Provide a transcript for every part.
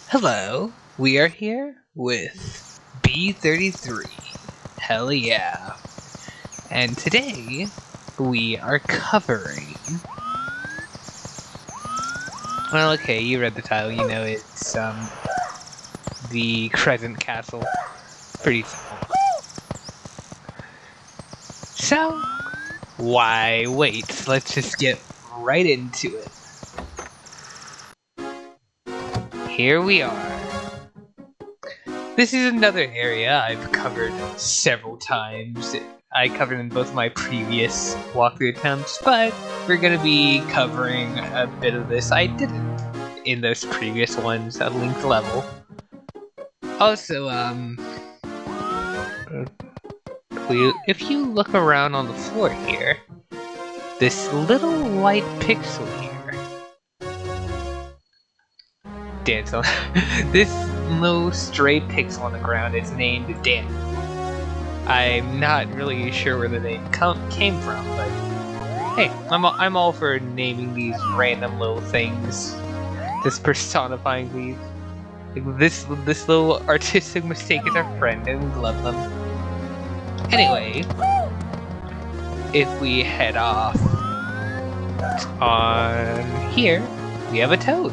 Hello, we are here with B33. Hell yeah. And today, we are covering... Well, okay, you read the title, you know it's, the Crescent Castle. Pretty simple. So, why wait? Let's just get right into it. Here we are. This is another area I've covered several times. I covered in both my previous walkthrough attempts, but we're gonna be covering a bit of this I didn't in those previous ones at linked level. Also, if you look around on the floor here, this little white pixel here. Dance on this little stray pixel on the ground is named Dan. I'm not really sure where the name came from, but hey, I'm all for naming these random little things, just personifying these. Like this little artistic mistake is our friend, and we love them. Anyway, if we head off on here, we have a toad.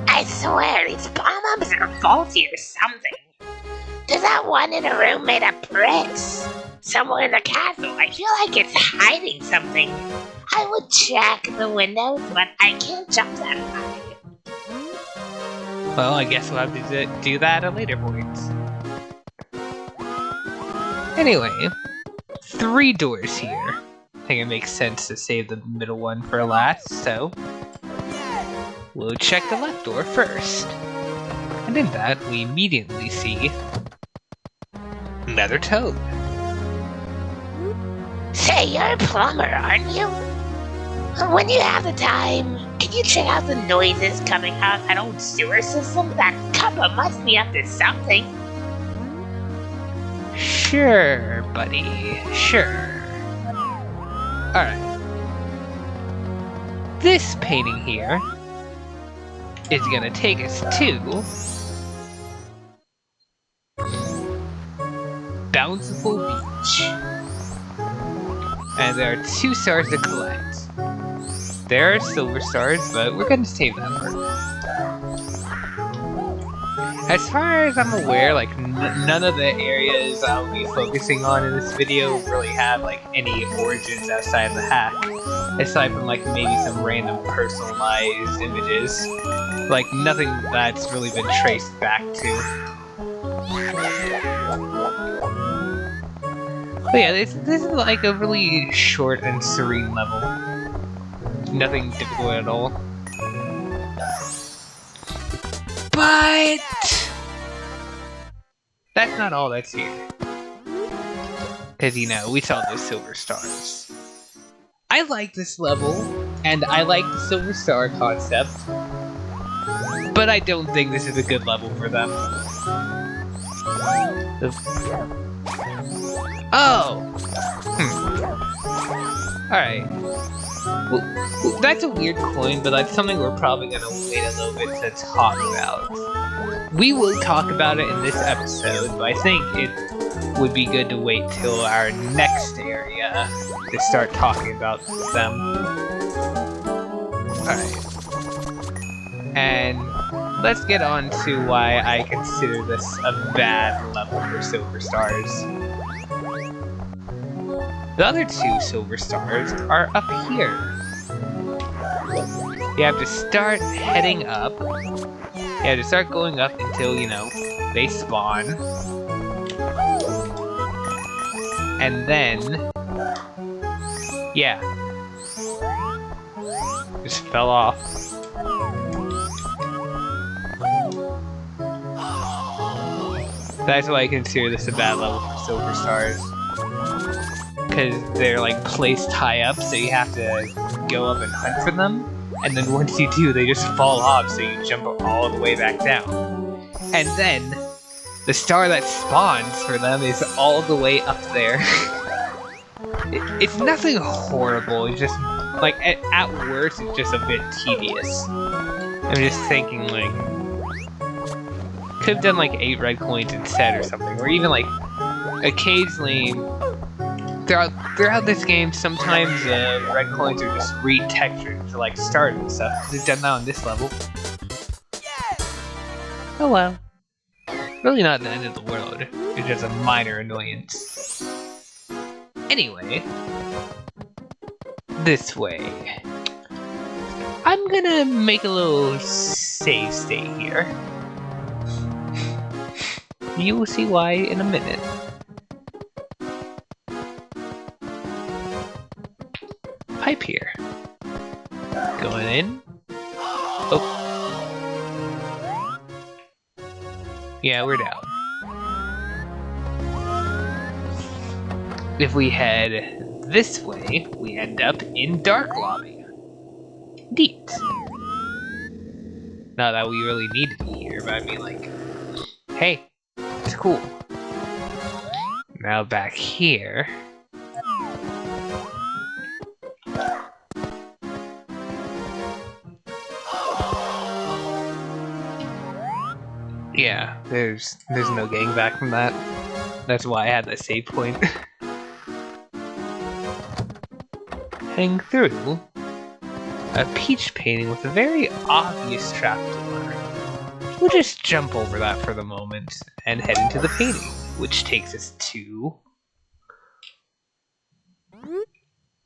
I swear these bomb-ups are faulty or something. There's that one in a room made of bricks. Somewhere in the castle. I feel like it's hiding something. I would check the windows, but I can't jump that high. Well, I guess we'll have to do that at a later point. Anyway, 3 doors here. I think it makes sense to save the middle one for last, so we'll check the left door first. And in that, we immediately see another toad. Say, you're a plumber, aren't you? When you have the time, can you check out the noises coming out of that old sewer system? That couple must be up to something. Sure, buddy. Sure. Alright. This painting here is gonna take us to Bountiful Beach. And there are 2 stars to collect. There are silver stars, but we're gonna save them for. As far as I'm aware, like none of the areas I'll be focusing on in this video really have like any origins outside of the hack, aside from like maybe some random personalized images. Like nothing that's really been traced back to. But yeah, this is like a really short and serene level. Nothing difficult at all. But that's not all that's here. Because, you know, we saw those silver stars. I like this level, and I like the silver star concept, but I don't think this is a good level for them. Oh! Alright. Well, that's a weird coin, but that's something we're probably gonna wait a little bit to talk about. We will talk about it in this episode, but I think it would be good to wait till our next area to start talking about them. Alright. And let's get on to why I consider this a bad level for silver stars. The other 2 silver stars are up here. You have to start heading up. You have to start going up until, you know, they spawn. And then... yeah. Just fell off. That's why I consider this a bad level for silver stars. Because they're like placed high up, so you have to go up and hunt for them. And then once you do, they just fall off, so you jump all the way back down. And then, the star that spawns for them is all the way up there. It's nothing horrible, it's just, like, at worst, it's just a bit tedious. I'm just thinking, like, could have done, like, 8 red coins instead or something, or even, like, occasionally, throughout this game, sometimes red coins are just retextured to, like, start and stuff. Just done that on this level. Oh well. Really not the end of the world, it's just a minor annoyance. Anyway, this way. I'm gonna make a little save state here. You will see why in a minute. Pipe here. Going in. Oh. Yeah, we're down. If we head this way, we end up in Dark Lobby. Neat. Not that we really need to be here, but I mean, like, hey, it's cool. Now back here. Yeah, there's no getting back from that. That's why I had that save point. Heading through a peach painting with a very obvious trapdoor. We'll just jump over that for the moment and head into the painting, which takes us to...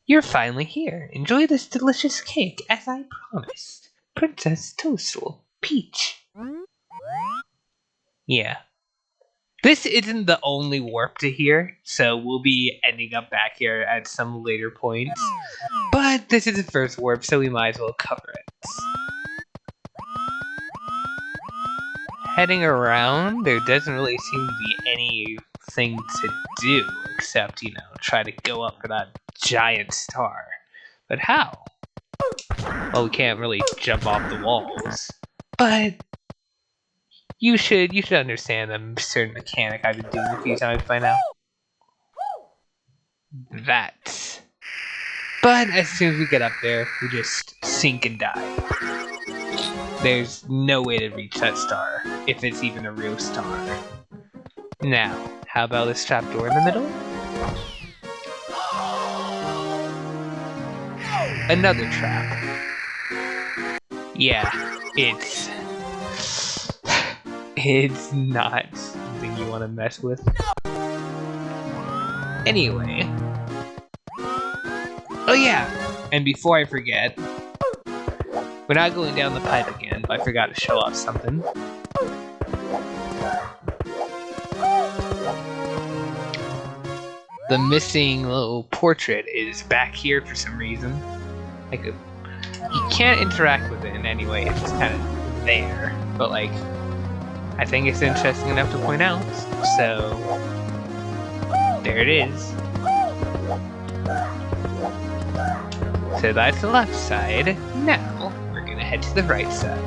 You're finally here. Enjoy this delicious cake, as I promised. Princess Toadstool, Peach. Yeah. This isn't the only warp to here, so we'll be ending up back here at some later points. But this is the first warp, so we might as well cover it. Heading around, there doesn't really seem to be anything to do, except, you know, try to go up for that giant star. But how? Well, we can't really jump off the walls. But... You should understand a certain mechanic I've been doing a few times by now. That. But as soon as we get up there, we just sink and die. There's no way to reach that star, if it's even a real star. Now, how about this trapdoor in the middle? Another trap. Yeah, it's not something you want to mess with. Anyway. Oh yeah, and before I forget, we're not going down the pipe again, but I forgot to show off something. The missing little portrait is back here for some reason. Like, you can't interact with it in any way, it's just kind of there. But like, I think it's interesting enough to point out, so there it is. So that's the left side. Now we're gonna head to the right side.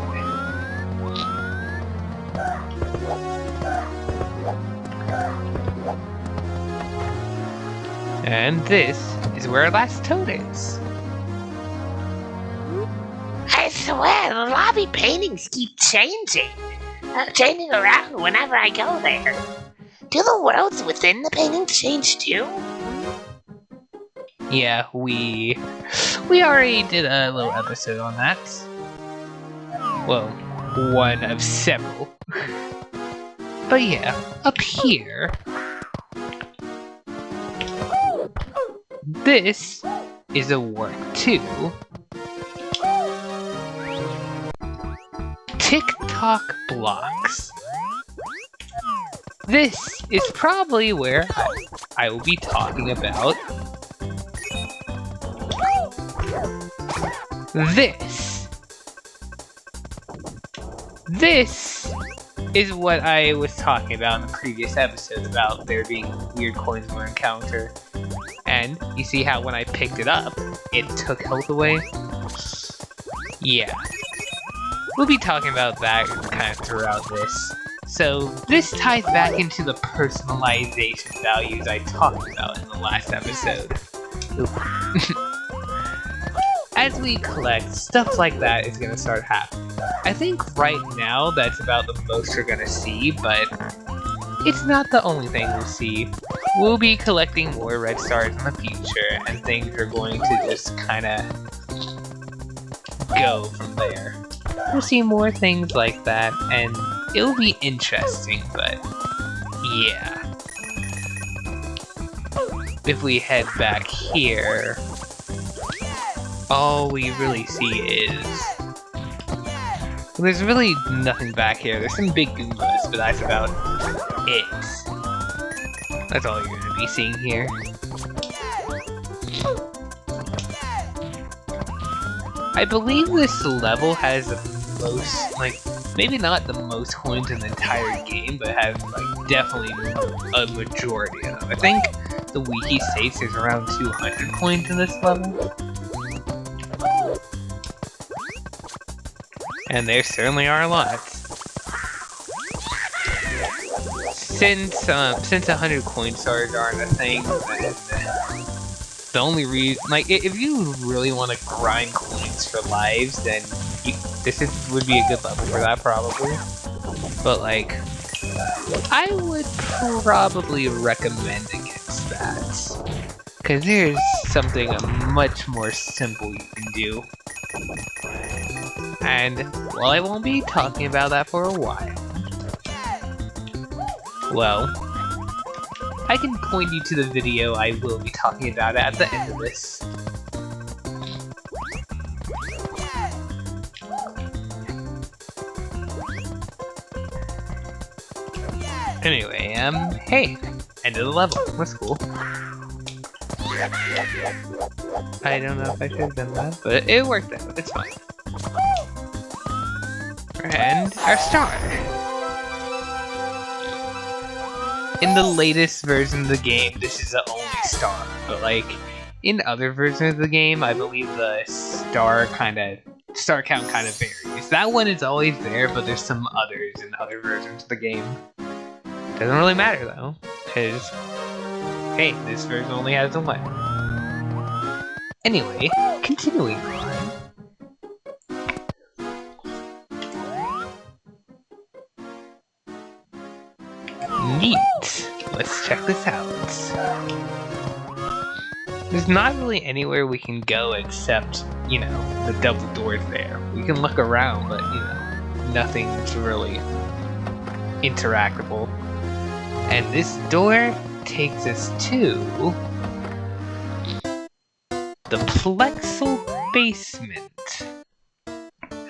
And this is where our last toad is. I swear, the lobby paintings keep changing around whenever I go there. Do the worlds within the painting change too? Yeah, we already did a little episode on that. Well, one of several. But yeah, up here, this is a warp to Tock Blocks. This is probably where I will be talking about this. This is what I was talking about in the previous episode about there being weird coins we encounter. And you see how when I picked it up, it took health away? Yeah. We'll be talking about that kind of throughout this. So this ties back into the personalization values I talked about in the last episode. Oop. As we collect, stuff like that is gonna start happening. I think right now that's about the most we're gonna see, but it's not the only thing we'll see. We'll be collecting more red stars in the future, and things are going to just kinda go from there. We'll see more things like that, and it'll be interesting, but yeah. If we head back here, all we really see is... There's really nothing back here. There's some big Goombas, but that's about it. That's all you're gonna be seeing here. I believe this level has the most, like, maybe not the most coins in the entire game, but has, like, definitely a majority of them. I think the wiki states there's around 200 coins in this level. And there certainly are lots. Since 100 coin stars aren't a thing, the only reason, like, if you really want to grind coins for lives, then would be a good level for that, probably. But, like, I would probably recommend against that. Because there's something much more simple you can do. And, well, I won't be talking about that for a while. Well, I can point you to the video I will be talking about at the end of this. Anyway, hey, end of the level. That's cool. I don't know if I should have done that, but it worked out. It's fine. And our star. In the latest version of the game, this is the only star, but like in other versions of the game, I believe the star count kind of varies. That one is always there, but there's some others in other versions of the game. Doesn't really matter though, because hey, this version only has one. Anyway, continuing on. Neat. Let's check this out. There's not really anywhere we can go except, you know, the double doors there. We can look around, but, you know, nothing's really interactable. And this door takes us to the Plexal Basement.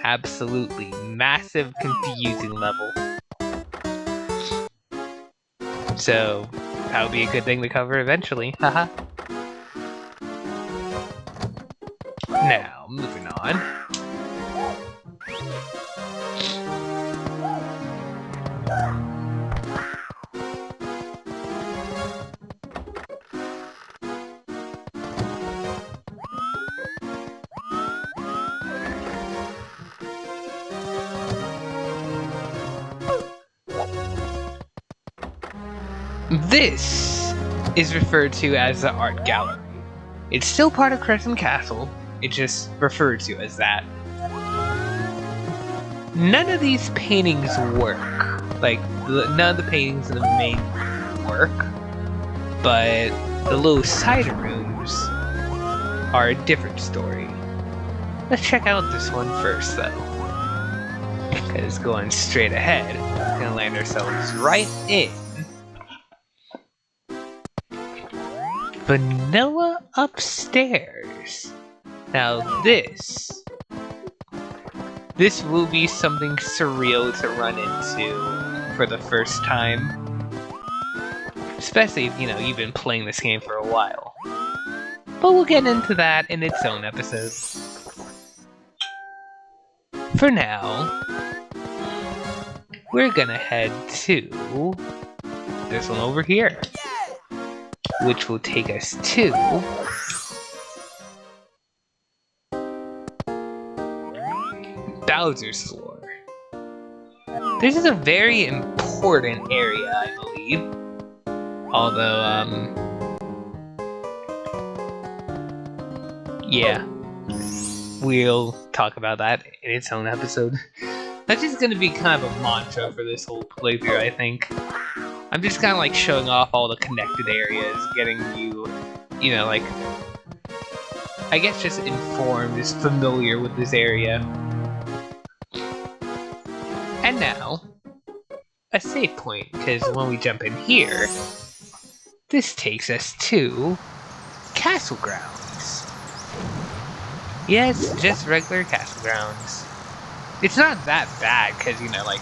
Absolutely massive, confusing level. So, that would be a good thing to cover eventually, haha. Now, moving on. This is referred to as the art gallery. It's still part of Crescent Castle, it's just referred to as that. None of these paintings work. Like, none of the paintings in the main room work. But the little side rooms are a different story. Let's check out this one first, though. Because going straight ahead, we're gonna land ourselves right in Vanilla Upstairs. Now this will be something surreal to run into for the first time. Especially if, you know, you've been playing this game for a while. But we'll get into that in its own episode. For now, we're gonna head to this one over here, which will take us to Bowser's floor. This is a very important area, I believe. Although, Yeah, we'll talk about that in its own episode. That's just gonna be kind of a mantra for this whole playthrough, I think. I'm just kind of like showing off all the connected areas, getting you, like, I guess just informed, just familiar with this area. And now, a save point, because when we jump in here, this takes us to Castle Grounds. Yes, just regular Castle Grounds. It's not that bad, because, like,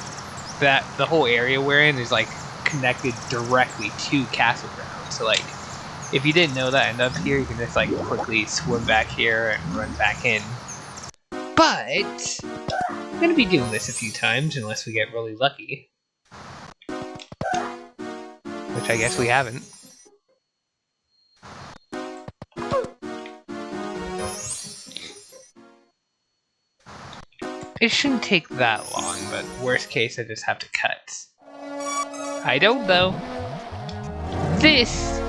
the whole area we're in is, like, connected directly to Castle Grounds. So, like, if you didn't know that and up here, you can just, like, quickly swim back here and run back in. But I'm gonna be doing this a few times unless we get really lucky. Which I guess we haven't. It shouldn't take that long, but worst case I just have to cut. I don't though. This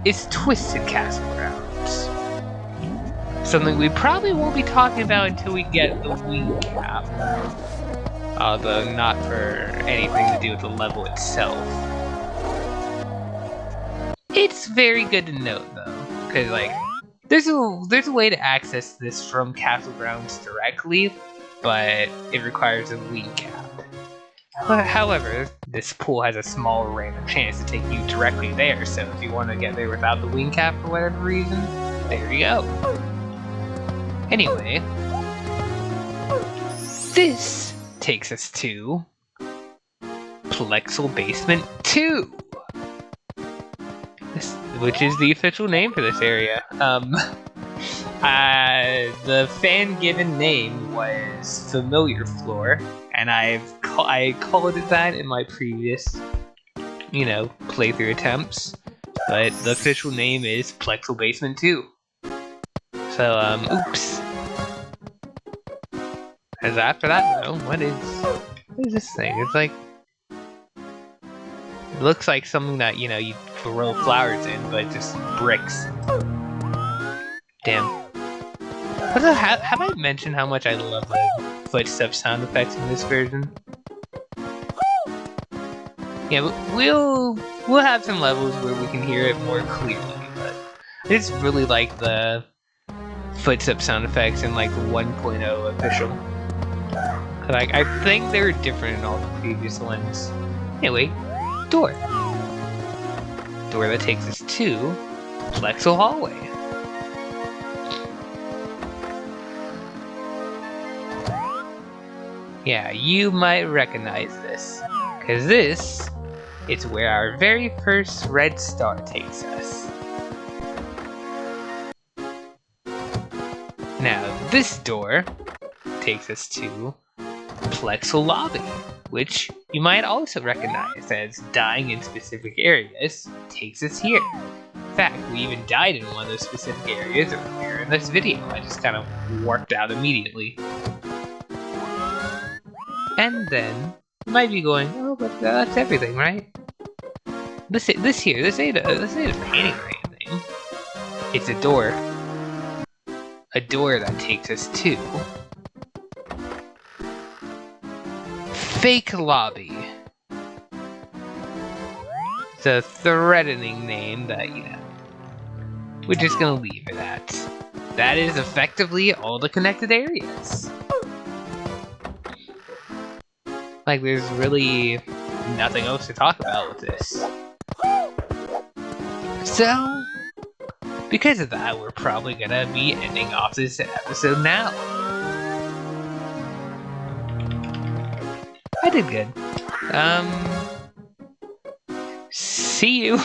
is Twisted Castle Grounds. Something we probably won't be talking about until we get the wing cap. Although not for anything to do with the level itself. It's very good to note though, because like there's a way to access this from Castle Grounds directly, but it requires a wing cap. However, this pool has a small random chance to take you directly there, so if you want to get there without the wing cap for whatever reason, there you go. Anyway, this takes us to Plexal Basement 2, which is the official name for this area. The fan-given name was Familiar Floor, and I called it that in my previous, playthrough attempts, but the official name is Plexal Basement 2. So, oops. As after that, though, what is this thing? It's like, it looks like something that, you throw flowers in, but just bricks. Damn. Also, have I mentioned how much I love the footstep sound effects in this version? Yeah, we'll have some levels where we can hear it more clearly, but I just really like the footstep sound effects in like 1.0 official. Like, I think they're different in all the previous ones. Anyway, door. Door that takes us to Plexal Hallway. Yeah, you might recognize this, because this is where our very first red star takes us. Now, this door takes us to Plexal Lobby, which you might also recognize as dying in specific areas takes us here. In fact, we even died in one of those specific areas earlier in this video. I just kind of warped out immediately. And then, you might be going, oh, but that's everything, right? This ain't a painting or anything. It's a door. A door that takes us to Fake Lobby. It's a threatening name that, we're just gonna leave it at. That is effectively all the connected areas. Like, there's really nothing else to talk about with this. So, because of that, we're probably gonna be ending off this episode now. I did good. See you.